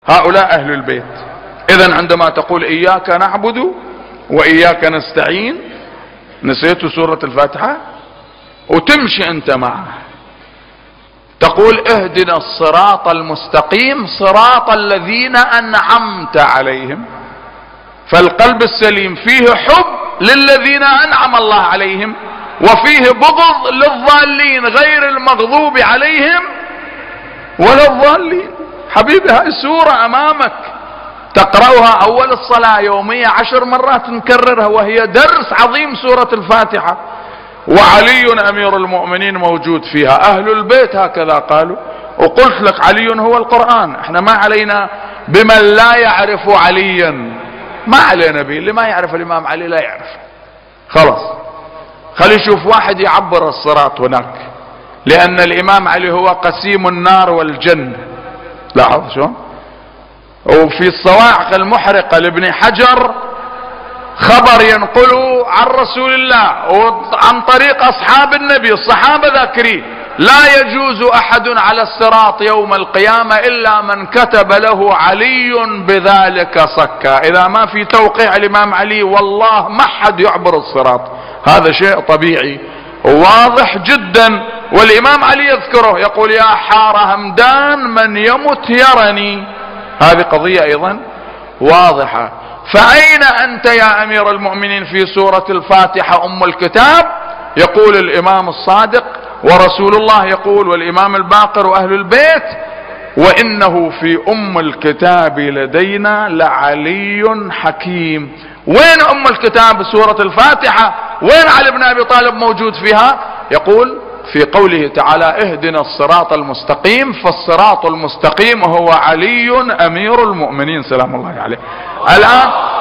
هؤلاء أهل البيت. إذن عندما تقول إياك نعبد وإياك نستعين، نسيت سورة الفاتحة وتمشي أنت معه، تقول اهدنا الصراط المستقيم صراط الذين أنعمت عليهم. فالقلب السليم فيه حب للذين أنعم الله عليهم، وفيه بغض للضالين غير المغضوب عليهم ولا الضالين. حبيبي هاي السورة أمامك، تقرأها أول الصلاة يومية 10 مرات نكررها، وهي درس عظيم سورة الفاتحة. وعلي أمير المؤمنين موجود فيها، أهل البيت هكذا قالوا. وقلت لك علي هو القرآن، احنا ما علينا بمن لا يعرف عليا، ما علينا به، اللي ما يعرف الإمام علي لا يعرف خلاص. خلي يشوف واحد يعبر الصراط هناك، لأن الإمام علي هو قسيم النار والجنة. لاحظ شلون؟ وفي الصواعق المحرقة لابن حجر خبر ينقله عن رسول الله وعن طريق أصحاب النبي، الصحابة ذاكرين: لا يجوز أحد على الصراط يوم القيامة إلا من كتب له علي بذلك صكا. إذا ما في توقيع الإمام علي والله ما حد يعبر الصراط، هذا شيء طبيعي واضح جدا. والإمام علي يذكره يقول: يا حار همدان من يمت يرني. هذه قضية أيضا واضحة. فأين أنت يا أمير المؤمنين في سورة الفاتحة أم الكتاب؟ يقول الإمام الصادق ورسول الله يقول والإمام الباقر وأهل البيت: وإنه في أم الكتاب لدينا لعلي حكيم. وين أم الكتاب؟ سورة الفاتحة. وين علي بن أبي طالب موجود فيها؟ يقول في قوله تعالى: اهدنا الصراط المستقيم، فالصراط المستقيم هو علي أمير المؤمنين سلام الله عليه. الآن